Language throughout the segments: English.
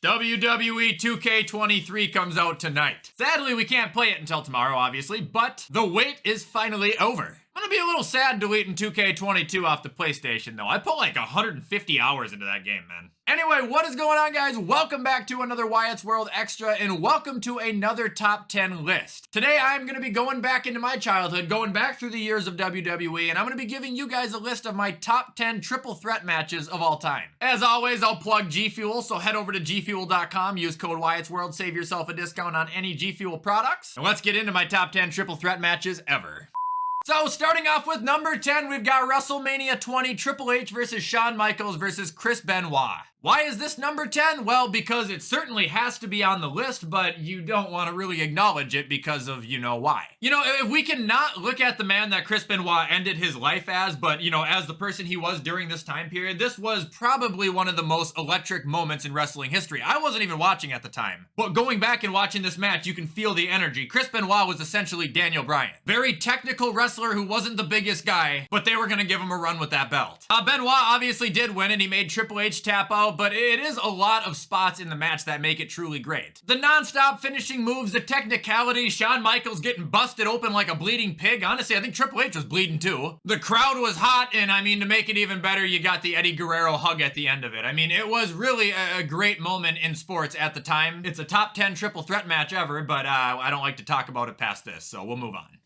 WWE 2K23 comes out tonight. Sadly, we can't play it until tomorrow, obviously, but the wait is finally over. I'm gonna be a little sad deleting 2K22 off the PlayStation, though. I put like 150 hours into that game, man. Anyway, what is going on, guys? Welcome back to another Wyatt's World Extra, and welcome to another top 10 list. Today, I'm gonna be going back into my childhood, going back through the years of WWE, and I'm gonna be giving you guys a list of my top 10 triple threat matches of all time. As always, I'll plug G Fuel, so head over to gfuel.com, use code WyattzWorld, save yourself a discount on any G Fuel products. And let's get into my top 10 triple threat matches ever. So, starting off with number 10, we've got WrestleMania 20, Triple H versus Shawn Michaels versus Chris Benoit. Why is this number 10? Well, because it certainly has to be on the list, but you don't want to really acknowledge it because of you know why. You know, if we cannot look at the man that Chris Benoit ended his life as, but, you know, as the person he was during this time period, this was probably one of the most electric moments in wrestling history. I wasn't even watching at the time, but going back and watching this match, you can feel the energy. Chris Benoit was essentially Daniel Bryan. Very technical wrestler who wasn't the biggest guy, but they were going to give him a run with that belt. Benoit obviously did win, and he made Triple H tap out, but it is a lot of spots in the match that make it truly great. The non-stop finishing moves, the technicality, Shawn Michaels getting busted open like a bleeding pig. Honestly, I think Triple H was bleeding too. The crowd was hot, and I mean, to make it even better, you got the Eddie Guerrero hug at the end of it. I mean, it was really a great moment in sports at the time. It's a top 10 triple threat match ever, but I don't like to talk about it past this, so we'll move on.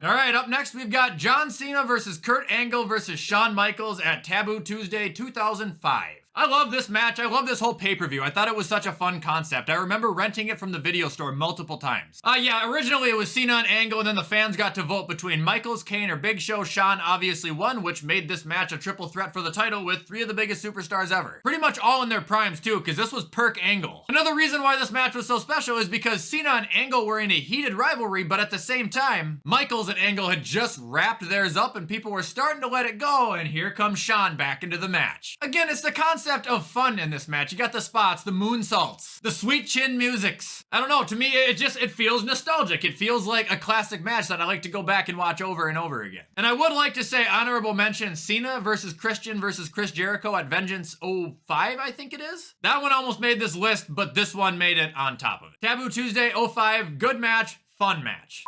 All right, up next, we've got John Cena versus Kurt Angle versus Shawn Michaels at Taboo Tuesday 2005. I love this match. I love this whole pay-per-view. I thought it was such a fun concept. I remember renting it from the video store multiple times. Yeah, originally it was Cena and Angle, and then the fans got to vote between Michaels, Kane, or Big Show. Shawn obviously won, which made this match a triple threat for the title with three of the biggest superstars ever. Pretty much all in their primes too, because this was Perk Angle. Another reason why this match was so special is because Cena and Angle were in a heated rivalry, but at the same time, Michaels and Angle had just wrapped theirs up and people were starting to let it go, and here comes Shawn back into the match. Again, it's the concept of fun in this match. You got the spots, the moonsaults, the sweet chin musics. I don't know, to me it feels nostalgic. It feels like a classic match that I like to go back and watch over and over again. And I would like to say honorable mention Cena versus Christian versus Chris Jericho at Vengeance 05, I think it is. That one almost made this list, but this one made it on top of it. Taboo Tuesday 05, good match, fun match.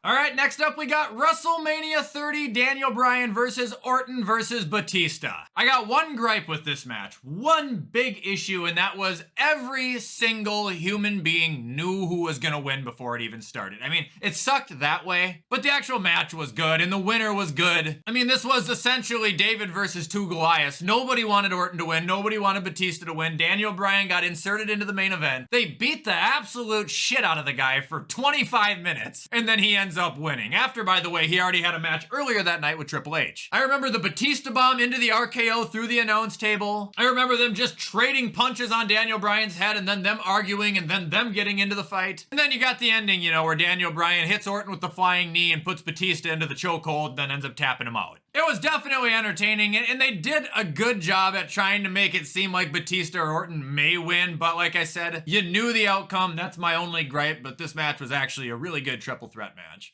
All right, next up we got WrestleMania 30, Daniel Bryan versus Orton versus Batista. I got one gripe with this match, one big issue, and that was every single human being knew who was gonna win before it even started. I mean, it sucked that way, but the actual match was good, and the winner was good. I mean, this was essentially David versus two Goliaths. Nobody wanted Orton to win, nobody wanted Batista to win. Daniel Bryan got inserted into the main event. They beat the absolute shit out of the guy for 25 minutes, and then he ends up winning. After, by the way, he already had a match earlier that night with Triple H. I remember the Batista bomb into the RKO through the announce table. I remember them just trading punches on Daniel Bryan's head and then them arguing and then them getting into the fight. And then you got the ending, you know, where Daniel Bryan hits Orton with the flying knee and puts Batista into the chokehold, then ends up tapping him out. It was definitely entertaining, and they did a good job at trying to make it seem like Batista or Orton may win, but like I said, you knew the outcome. That's my only gripe, but this match was actually a really good triple threat match.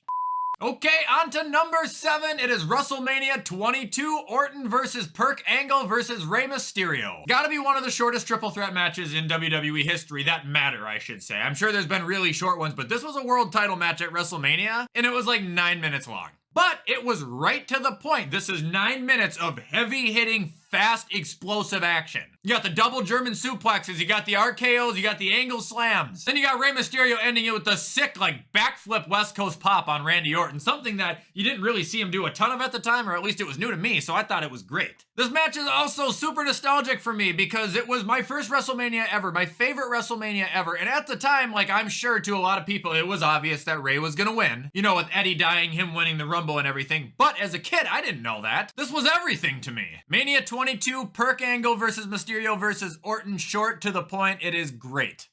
Okay, on to number 7. It is WrestleMania 22, Orton versus Perk Angle versus Rey Mysterio. Gotta be one of the shortest triple threat matches in WWE history that matter, I should say. I'm sure there's been really short ones, but this was a world title match at WrestleMania, and it was like 9 minutes long. But it was right to the point. This is 9 minutes of heavy-hitting, fast, explosive action. You got the double German suplexes, you got the RKOs, you got the angle slams. Then you got Rey Mysterio ending it with the sick, like, backflip West Coast pop on Randy Orton. Something that you didn't really see him do a ton of at the time, or at least it was new to me, so I thought it was great. This match is also super nostalgic for me because it was my first WrestleMania ever, my favorite WrestleMania ever, and at the time, like, I'm sure to a lot of people, it was obvious that Rey was gonna win. You know, with Eddie dying, him winning the Rumble and everything, but as a kid, I didn't know that. This was everything to me. Mania 22, Perk Angle versus Mysterio versus Orton, short to the point, it is great.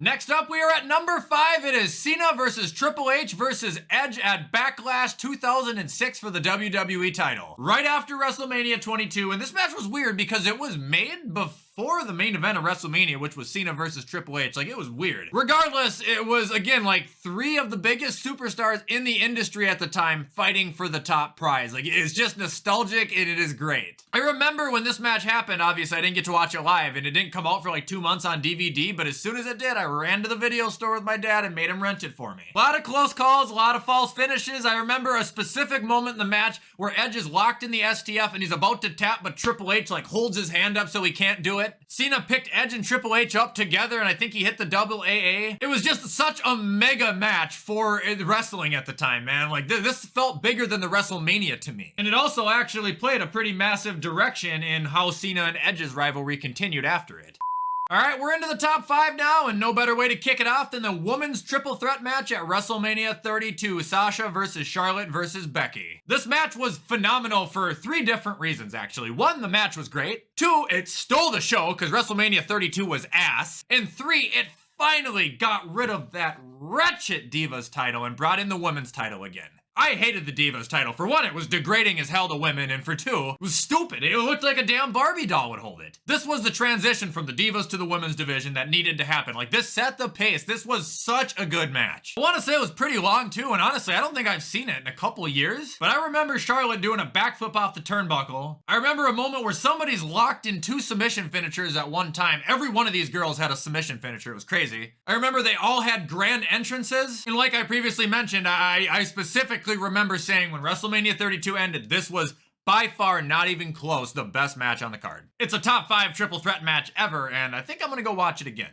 Next up, we are at number 5. It is Cena versus Triple H versus Edge at Backlash 2006 for the WWE title. Right after WrestleMania 22, and this match was weird because it was made before before the main event of WrestleMania, which was Cena versus Triple H. Like, it was weird. Regardless, it was, again, like 3 of the biggest superstars in the industry at the time fighting for the top prize. Like, it's just nostalgic and it is great. I remember when this match happened, obviously I didn't get to watch it live and it didn't come out for like 2 months on DVD, but as soon as it did, I ran to the video store with my dad and made him rent it for me. A lot of close calls, a lot of false finishes. I remember a specific moment in the match where Edge is locked in the STF and he's about to tap, but Triple H like holds his hand up so he can't do it. Cena picked Edge and Triple H up together and I think he hit the double AA. It was just such a mega match for wrestling at the time, man. Like this felt bigger than the WrestleMania to me. And it also actually played a pretty massive direction in how Cena and Edge's rivalry continued after it. Alright, we're into the top 5 now, and no better way to kick it off than the women's triple threat match at WrestleMania 32, Sasha versus Charlotte versus Becky. This match was phenomenal for 3 different reasons, actually. 1, the match was great. 2, it stole the show, because WrestleMania 32 was ass. And 3, it finally got rid of that wretched Divas title and brought in the women's title again. I hated the Divas title. For 1, it was degrading as hell to women, and for 2, it was stupid. It looked like a damn Barbie doll would hold it. This was the transition from the Divas to the women's division that needed to happen. Like, this set the pace. This was such a good match. I want to say it was pretty long, too, and honestly, I don't think I've seen it in a couple years, but I remember Charlotte doing a backflip off the turnbuckle. I remember a moment where somebody's locked in 2 submission finishers at one time. Every one of these girls had a submission finisher. It was crazy. I remember they all had grand entrances, and like I previously mentioned, I specifically remember saying when WrestleMania 32 ended, this was by far, not even close, the best match on the card. It's a top 5 triple threat match ever, and I think I'm gonna go watch it again.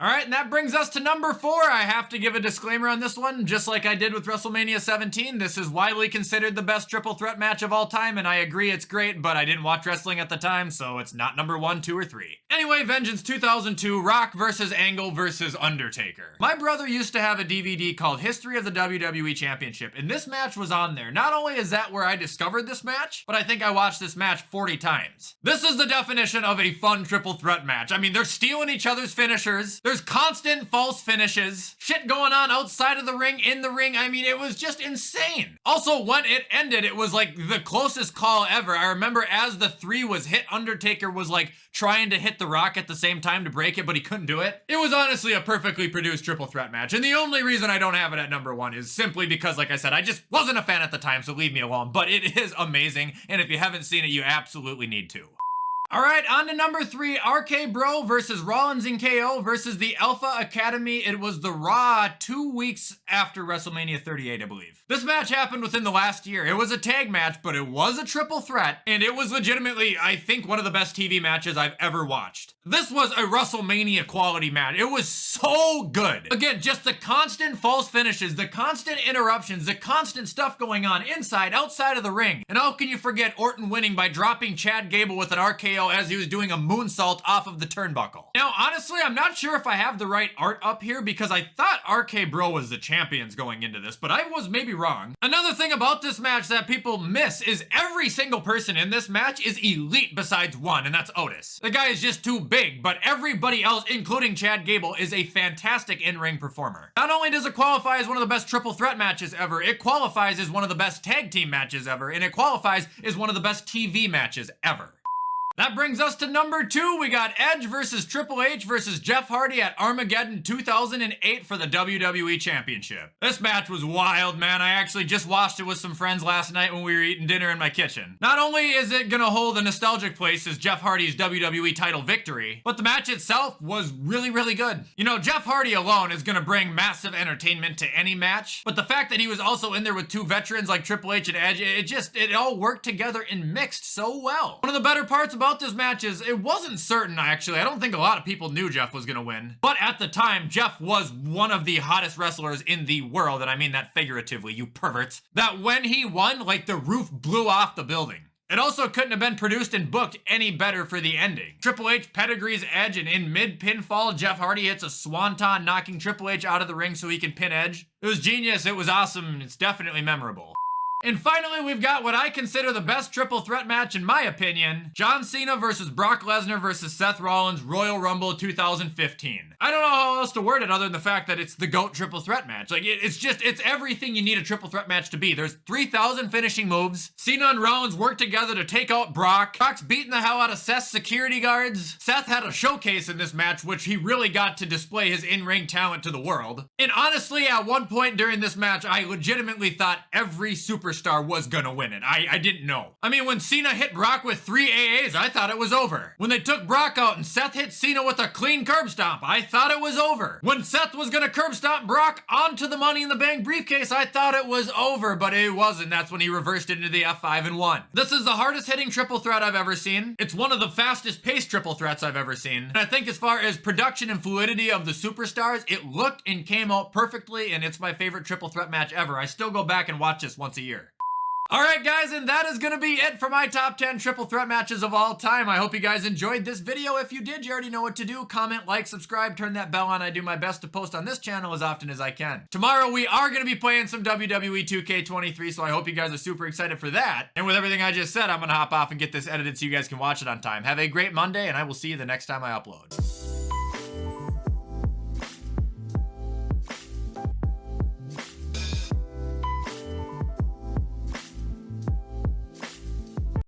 Alright, and that brings us to number 4. I have to give a disclaimer on this one, just like I did with WrestleMania 17. This is widely considered the best triple threat match of all time, and I agree it's great, but I didn't watch wrestling at the time, so it's not number 1, 2, or 3. Anyway, Vengeance 2002, Rock versus Angle versus Undertaker. My brother used to have a DVD called History of the WWE Championship, and this match was on there. Not only is that where I discovered this match, but I think I watched this match 40 times. This is the definition of a fun triple threat match. I mean, they're stealing each other's finishers. There's constant false finishes, shit going on outside of the ring, in the ring. I mean, it was just insane. Also, when it ended, it was like the closest call ever. I remember as the 3 was hit, Undertaker was like trying to hit the Rock at the same time to break it, but he couldn't do it. It was honestly a perfectly produced triple threat match, and the only reason I don't have it at number 1 is simply because, like I said, I just wasn't a fan at the time, so leave me alone. But it is amazing, and if you haven't seen it, you absolutely need to. Alright, on to number 3, RK Bro versus Rollins and KO versus the Alpha Academy. It was the Raw 2 weeks after WrestleMania 38, I believe. This match happened within the last year. It was a tag match, but it was a triple threat, and it was legitimately, I think, one of the best TV matches I've ever watched. This was a WrestleMania quality match. It was so good. Again, just the constant false finishes, the constant interruptions, the constant stuff going on inside, outside of the ring. And how can you forget Orton winning by dropping Chad Gable with an RKO as he was doing a moonsault off of the turnbuckle. Now, honestly, I'm not sure if I have the right art up here because I thought RK Bro was the champions going into this, but I was maybe wrong. Another thing about this match that people miss is every single person in this match is elite besides one, and that's Otis. The guy is just too big, but everybody else, including Chad Gable, is a fantastic in-ring performer. Not only does it qualify as one of the best triple threat matches ever, it qualifies as one of the best tag team matches ever, and it qualifies as one of the best TV matches ever. That brings us to number 2. We got Edge versus Triple H versus Jeff Hardy at Armageddon 2008 for the WWE Championship. This match was wild, man. I actually just watched it with some friends last night when we were eating dinner in my kitchen. Not only is it gonna hold a nostalgic place as Jeff Hardy's WWE title victory, but the match itself was really, really good. You know, Jeff Hardy alone is gonna bring massive entertainment to any match, but the fact that he was also in there with 2 veterans like Triple H and Edge, it all worked together and mixed so well. One of the better parts about this match is it wasn't certain, actually. I don't think a lot of people knew Jeff was gonna win. But at the time, Jeff was one of the hottest wrestlers in the world, and I mean that figuratively, you perverts. That when he won, like the roof blew off the building. It also couldn't have been produced and booked any better for the ending. Triple H pedigrees Edge, and in mid-pinfall, Jeff Hardy hits a swanton, knocking Triple H out of the ring so he can pin Edge. It was genius, it was awesome, it's definitely memorable. And finally, we've got what I consider the best triple threat match in my opinion. John Cena versus Brock Lesnar versus Seth Rollins, Royal Rumble 2015. I don't know how else to word it other than the fact that it's the GOAT triple threat match. Like, it's everything you need a triple threat match to be. There's 3,000 finishing moves. Cena and Rollins work together to take out Brock. Brock's beating the hell out of Seth's security guards. Seth had a showcase in this match, which he really got to display his in-ring talent to the world. And honestly, at one point during this match, I legitimately thought every superstar was gonna win it. I didn't know. I mean, when Cena hit Brock with 3 AAs, I thought it was over. When they took Brock out and Seth hit Cena with a clean curb stomp, I thought it was over. When Seth was gonna curb stomp Brock onto the Money in the Bank briefcase, I thought it was over, but it wasn't. That's when he reversed it into the F5 and won. This is the hardest hitting triple threat I've ever seen. It's one of the fastest paced triple threats I've ever seen. And I think as far as production and fluidity of the superstars, it looked and came out perfectly, and it's my favorite triple threat match ever. I still go back and watch this once a year. Alright guys, and that is gonna be it for my top 10 triple threat matches of all time. I hope you guys enjoyed this video. If you did, you already know what to do. Comment, like, subscribe, turn that bell on. I do my best to post on this channel as often as I can. Tomorrow we are gonna be playing some WWE 2K23, so I hope you guys are super excited for that. And with everything I just said, I'm gonna hop off and get this edited so you guys can watch it on time. Have a great Monday, and I will see you the next time I upload.